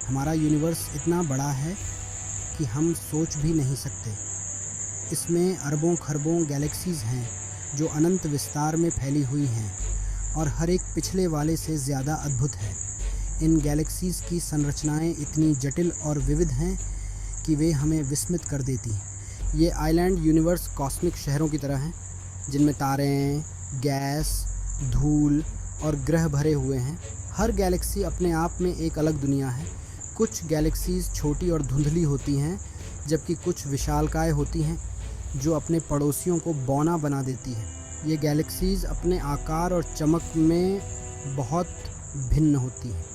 हमारा यूनिवर्स इतना बड़ा है कि हम सोच भी नहीं सकते। इसमें अरबों खरबों गैलेक्सीज़ हैं जो अनंत विस्तार में फैली हुई हैं और हर एक पिछले वाले से ज़्यादा अद्भुत है। इन गैलेक्सीज़ की संरचनाएं इतनी जटिल और विविध हैं कि वे हमें विस्मित कर देती हैं। ये आइलैंड यूनिवर्स कॉस्मिक शहरों की तरह हैं जिनमें तारे, गैस, धूल और ग्रह भरे हुए हैं। हर गैलेक्सी अपने आप में एक अलग दुनिया है। कुछ गैलेक्सीज़ छोटी और धुंधली होती हैं जबकि कुछ विशालकाय होती हैं जो अपने पड़ोसियों को बौना बना देती हैं। ये गैलेक्सीज़ अपने आकार और चमक में बहुत भिन्न होती हैं।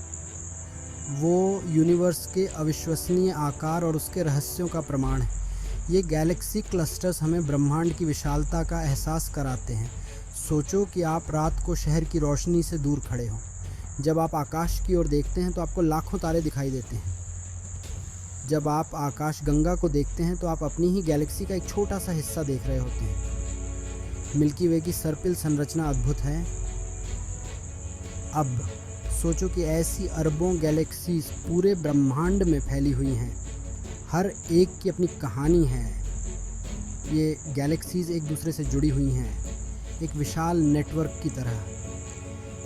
वो यूनिवर्स के अविश्वसनीय आकार और उसके रहस्यों का प्रमाण है। ये गैलेक्सी क्लस्टर्स हमें ब्रह्मांड की विशालता का एहसास कराते हैं। सोचो कि आप रात को शहर की रोशनी से दूर खड़े हो। जब आप आकाश की ओर देखते हैं तो आपको लाखों तारे दिखाई देते हैं। जब आप आकाशगंगा को देखते हैं तो आप अपनी ही गैलेक्सी का एक छोटा सा हिस्सा देख रहे होते हैं। मिल्की वे की सर्पिल संरचना अद्भुत है। अब सोचो कि ऐसी अरबों गैलेक्सीज पूरे ब्रह्मांड में फैली हुई हैं। हर एक की अपनी कहानी है। ये गैलेक्सीज एक दूसरे से जुड़ी हुई हैं, एक विशाल नेटवर्क की तरह।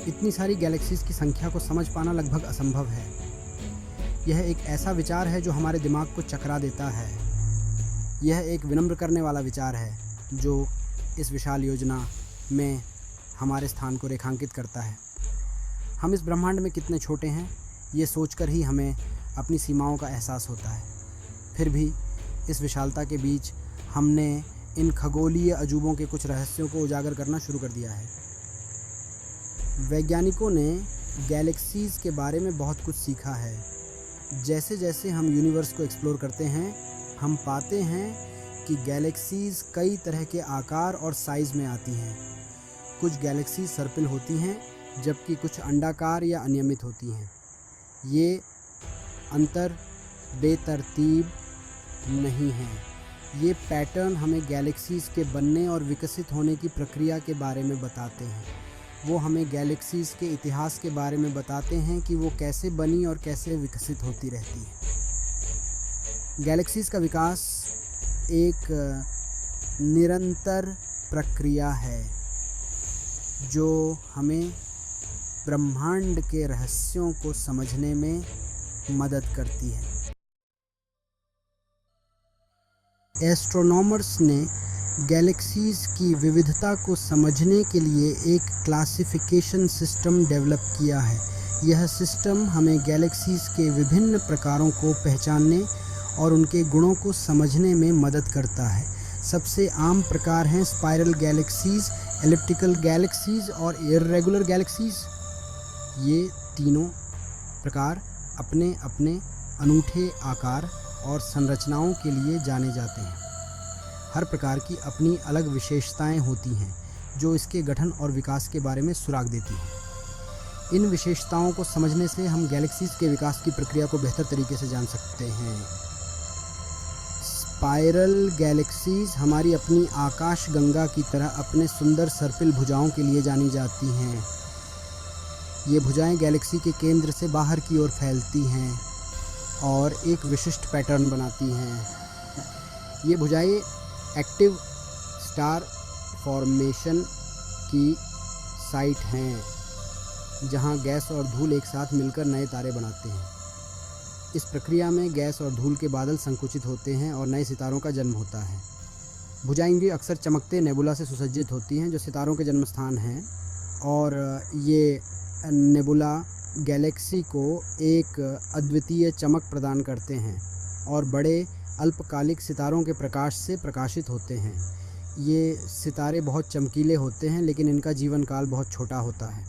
इतनी सारी गैलेक्सीज की संख्या को समझ पाना लगभग असंभव है। यह एक ऐसा विचार है जो हमारे दिमाग को चकरा देता है। यह एक विनम्र करने वाला विचार है जो इस विशाल योजना में हमारे स्थान को रेखांकित करता है। हम इस ब्रह्मांड में कितने छोटे हैं, ये सोचकर ही हमें अपनी सीमाओं का एहसास होता है। फिर भी इस विशालता के बीच हमने इन खगोलीय अजूबों के कुछ रहस्यों को उजागर करना शुरू कर दिया है। वैज्ञानिकों ने गैलेक्सीज़ के बारे में बहुत कुछ सीखा है। जैसे जैसे हम यूनिवर्स को एक्सप्लोर करते हैं, हम पाते हैं कि गैलेक्सीज़ कई तरह के आकार और साइज़ में आती हैं। कुछ गैलेक्सीज़ सर्पिल होती हैं जबकि कुछ अंडाकार या अनियमित होती हैं। ये अंतर बेतरतीब नहीं है। ये पैटर्न हमें गैलेक्सीज़ के बनने और विकसित होने की प्रक्रिया के बारे में बताते हैं। वो हमें गैलेक्सीज़ के इतिहास के बारे में बताते हैं कि वो कैसे बनी और कैसे विकसित होती रहती हैं। गैलेक्सीज़ का विकास एक निरंतर प्रक्रिया है जो हमें ब्रह्मांड के रहस्यों को समझने में मदद करती है। एस्ट्रोनॉमर्स ने गैलेक्सीज़ की विविधता को समझने के लिए एक क्लासिफिकेशन सिस्टम डेवलप किया है। यह सिस्टम हमें गैलेक्सीज़ के विभिन्न प्रकारों को पहचानने और उनके गुणों को समझने में मदद करता है। सबसे आम प्रकार हैं स्पाइरल गैलेक्सीज़, एलिप्टिकल गैलेक्सीज़ और इर्रेगुलर गैलेक्सीज़। ये तीनों प्रकार अपने अपने अनूठे आकार और संरचनाओं के लिए जाने जाते हैं। हर प्रकार की अपनी अलग विशेषताएं होती हैं जो इसके गठन और विकास के बारे में सुराग देती हैं। इन विशेषताओं को समझने से हम गैलेक्सीज़ के विकास की प्रक्रिया को बेहतर तरीके से जान सकते हैं। स्पाइरल गैलेक्सीज़ हमारी अपनी आकाशगंगा की तरह अपने सुंदर सर्पिल भुजाओं के लिए जानी जाती हैं। ये भुजाएं गैलेक्सी के केंद्र से बाहर की ओर फैलती हैं और एक विशिष्ट पैटर्न बनाती हैं। ये भुजाएं एक्टिव स्टार फॉर्मेशन की साइट हैं जहां गैस और धूल एक साथ मिलकर नए तारे बनाते हैं। इस प्रक्रिया में गैस और धूल के बादल संकुचित होते हैं और नए सितारों का जन्म होता है। भुजाएं भी अक्सर चमकते नेबुला से सुसज्जित होती हैं जो सितारों के जन्म स्थान हैं, और ये नेबुला गैलेक्सी को एक अद्वितीय चमक प्रदान करते हैं और बड़े अल्पकालिक सितारों के प्रकाश से प्रकाशित होते हैं। ये सितारे बहुत चमकीले होते हैं लेकिन इनका जीवन काल बहुत छोटा होता है।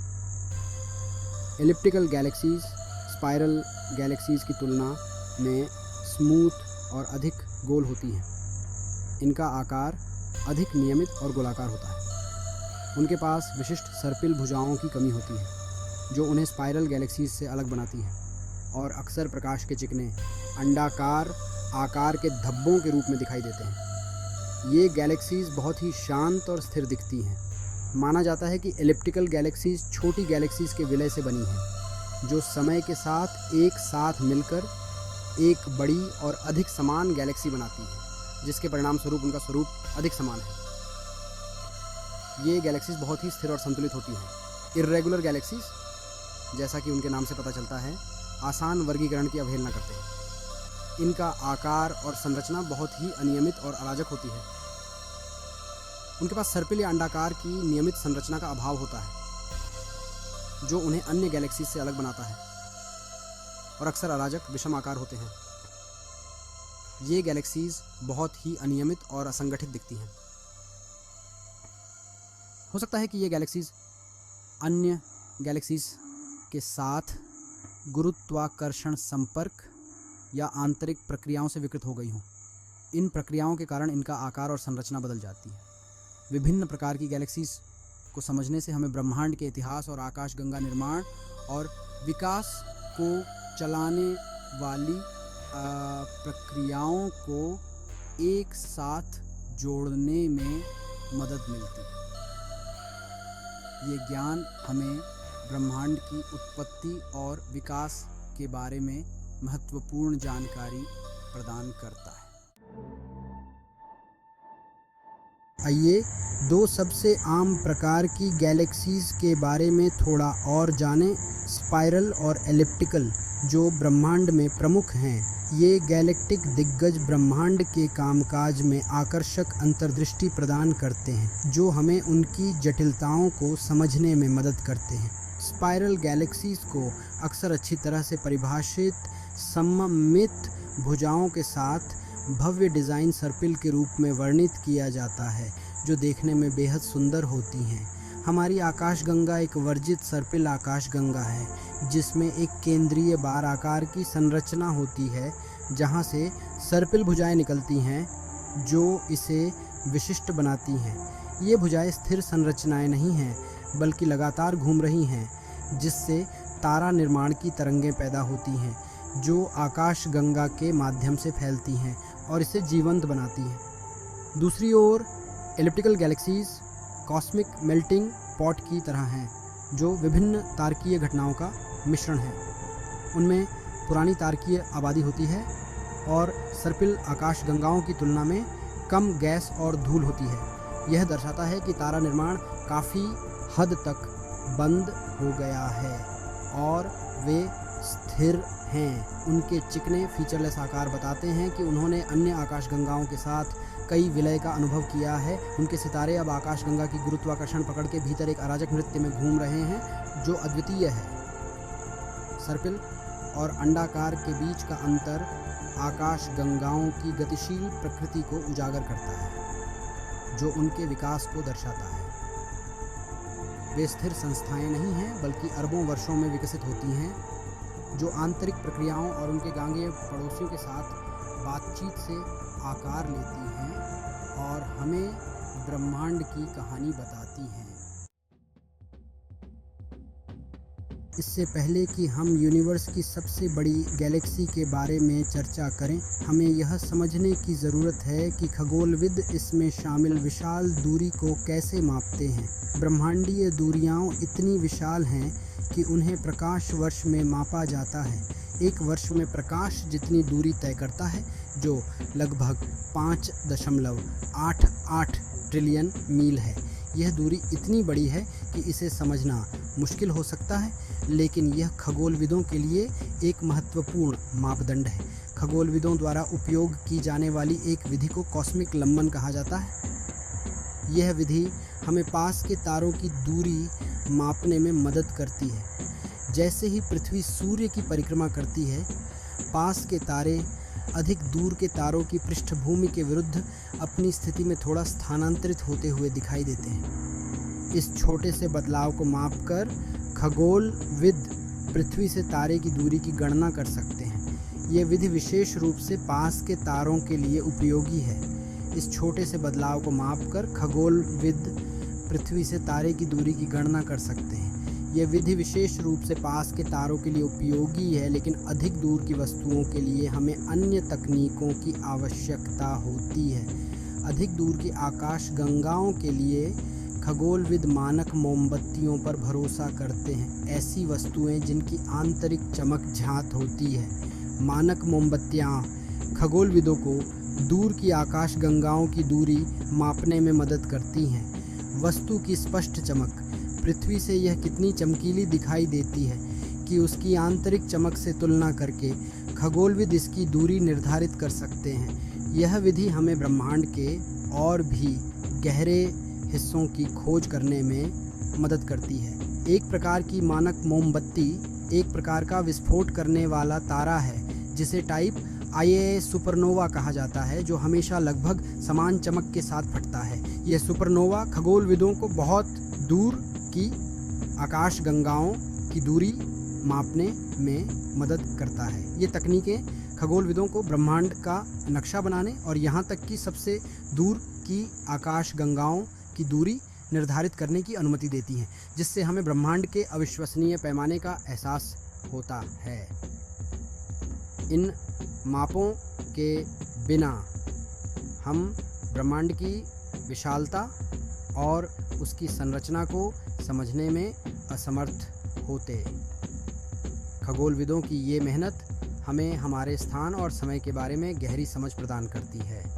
एलिप्टिकल गैलेक्सीज़ स्पाइरल गैलेक्सीज़ की तुलना में स्मूथ और अधिक गोल होती हैं। इनका आकार अधिक नियमित और गोलाकार होता है। उनके पास विशिष्ट सर्पिल भुजाओं की कमी होती है जो उन्हें स्पाइरल गैलेक्सीज़ से अलग बनाती है, और अक्सर प्रकाश के चिकने अंडाकार आकार के धब्बों के रूप में दिखाई देते हैं। ये गैलेक्सीज़ बहुत ही शांत और स्थिर दिखती हैं। माना जाता है कि एलिप्टिकल गैलेक्सीज़ छोटी गैलेक्सीज़ के विलय से बनी हैं। जो समय के साथ एक साथ मिलकर एक बड़ी और अधिक समान गैलेक्सी बनाती है, जिसके परिणाम स्वरूप उनका स्वरूप अधिक समान है। ये गैलेक्सीज बहुत ही स्थिर और संतुलित होती हैं। इर्रेगुलर गैलेक्सीज, जैसा कि उनके नाम से पता चलता है, आसान वर्गीकरण की अवहेलना करते हैं। इनका आकार और संरचना बहुत ही अनियमित और अराजक होती है। उनके पास सर्पिल या अंडाकार की नियमित संरचना का अभाव होता है, जो उन्हें अन्य गैलेक्सीज से अलग बनाता है, और अक्सर अराजक विषम आकार होते हैं। ये गैलेक्सीज बहुत ही अनियमित और असंगठित दिखती हैं। हो सकता है कि ये गैलेक्सीज अन्य गैलेक्सीज के साथ गुरुत्वाकर्षण संपर्क या आंतरिक प्रक्रियाओं से विकृत हो गई हों। इन प्रक्रियाओं के कारण इनका आकार और संरचना बदल जाती है। विभिन्न प्रकार की गैलेक्सीज को समझने से हमें ब्रह्मांड के इतिहास और आकाशगंगा निर्माण और विकास को चलाने वाली प्रक्रियाओं को एक साथ जोड़ने में मदद मिलती है। ये ज्ञान हमें ब्रह्मांड की उत्पत्ति और विकास के बारे में महत्वपूर्ण जानकारी प्रदान करता है। आइए दो सबसे आम प्रकार की गैलेक्सीज के बारे में थोड़ा और जानें। स्पाइरल और एलिप्टिकल, जो ब्रह्मांड में प्रमुख हैं। ये गैलेक्टिक दिग्गज ब्रह्मांड के कामकाज में आकर्षक अंतर्दृष्टि प्रदान करते हैं, जो हमें उनकी जटिलताओं को समझने में मदद करते हैं। स्पाइरल गैलेक्सीज को अक्सर अच्छी तरह से परिभाषित सममित भुजाओं के साथ भव्य डिज़ाइन सर्पिल के रूप में वर्णित किया जाता है, जो देखने में बेहद सुंदर होती हैं। हमारी आकाशगंगा एक वर्जित सर्पिल आकाशगंगा है, जिसमें एक केंद्रीय बार आकार की संरचना होती है, जहां से सर्पिल भुजाएं निकलती हैं, जो इसे विशिष्ट बनाती हैं। ये भुजाएं स्थिर संरचनाएं नहीं हैं, बल्कि लगातार घूम रही हैं, जिससे तारा निर्माण की तरंगें पैदा होती हैं, जो आकाशगंगा के माध्यम से फैलती हैं और इसे जीवंत बनाती हैं। दूसरी ओर elliptical galaxies cosmic melting pot की तरह हैं, जो विभिन्न तारकीय घटनाओं का मिश्रण है। उनमें पुरानी तारकीय आबादी होती है और सर्पिल आकाशगंगाओं की तुलना में कम गैस और धूल होती है। यह दर्शाता है कि तारा निर्माण काफ़ी हद तक बंद हो गया है और वे स्थिर हैं। उनके चिकने फीचरलेस आकार बताते हैं कि उन्होंने अन्य आकाशगंगाओं के साथ कई विलय का अनुभव किया है। उनके सितारे अब आकाशगंगा की गुरुत्वाकर्षण पकड़ के भीतर एक अराजक नृत्य में घूम रहे हैं, जो अद्वितीय है। सर्पिल और अंडाकार के बीच का अंतर आकाशगंगाओं की गतिशील प्रकृति को उजागर करता है, जो उनके विकास को दर्शाता है। वे स्थिर संस्थाएं नहीं हैं, बल्कि अरबों वर्षों में विकसित होती हैं, जो आंतरिक प्रक्रियाओं और उनके गांगेय पड़ोसियों के साथ बातचीत से आकार लेती हैं और हमें ब्रह्मांड की कहानी बताती हैं। इससे पहले कि हम यूनिवर्स की सबसे बड़ी गैलेक्सी के बारे में चर्चा करें, हमें यह समझने की ज़रूरत है कि खगोलविद इसमें शामिल विशाल दूरी को कैसे मापते हैं। ब्रह्मांडीय दूरियां इतनी विशाल हैं कि उन्हें प्रकाश वर्ष में मापा जाता है। एक वर्ष में प्रकाश जितनी दूरी तय करता है, जो लगभग 5.88 ट्रिलियन मील है। यह दूरी इतनी बड़ी है कि इसे समझना मुश्किल हो सकता है, लेकिन यह खगोलविदों के लिए एक महत्वपूर्ण मापदंड है। खगोलविदों द्वारा उपयोग की जाने वाली एक विधि को कॉस्मिक लंबन कहा जाता है। यह विधि हमें पास के तारों की दूरी मापने में मदद करती है। जैसे ही पृथ्वी सूर्य की परिक्रमा करती है, पास के तारे अधिक दूर के तारों की पृष्ठभूमि के विरुद्ध अपनी स्थिति में थोड़ा स्थानांतरित होते हुए दिखाई देते हैं। इस छोटे से बदलाव को मापकर खगोलविद पृथ्वी से तारे की दूरी की गणना कर सकते हैं। यह विधि विशेष रूप से पास के तारों के लिए उपयोगी है। इस छोटे से बदलाव को मापकर खगोलविद पृथ्वी से तारे की दूरी की गणना कर सकते हैं। यह विधि विशेष रूप से पास के तारों के लिए उपयोगी है, लेकिन अधिक दूर की वस्तुओं के लिए हमें अन्य तकनीकों की आवश्यकता होती है। अधिक दूर की आकाशगंगाओं के लिए खगोलविद मानक मोमबत्तियों पर भरोसा करते हैं, ऐसी वस्तुएं जिनकी आंतरिक चमक झांत होती है। मानक मोमबत्तियाँ खगोलविदों को दूर की आकाशगंगाओं की दूरी मापने में मदद करती हैं। वस्तु की स्पष्ट चमक। पृथ्वी से यह कितनी चमकीली दिखाई देती है कि उसकी आंतरिक चमक से तुलना करके खगोलविद इसकी दूरी निर्धारित कर सकते हैं। यह विधि हमें ब्रह्मांड के और भी गहरे हिस्सों की खोज करने में मदद करती है। एक प्रकार की मानक मोमबत्ती एक प्रकार का विस्फोट करने वाला तारा है जिसे टाइप IA सुपरनोवा कहा जाता है, जो हमेशा लगभग समान चमक के साथ फटता है। यह सुपरनोवा खगोलविदों को बहुत दूर की आकाशगंगाओं की दूरी मापने में मदद करता है। ये तकनीकें खगोलविदों को ब्रह्मांड का नक्शा बनाने और यहाँ तक कि सबसे दूर की आकाशगंगाओं की दूरी निर्धारित करने की अनुमति देती हैं, जिससे हमें ब्रह्मांड के अविश्वसनीय पैमाने का एहसास होता है। इन मापों के बिना हम ब्रह्मांड की विशालता और उसकी संरचना को समझने में असमर्थ होते। खगोलविदों की ये मेहनत हमें हमारे स्थान और समय के बारे में गहरी समझ प्रदान करती है।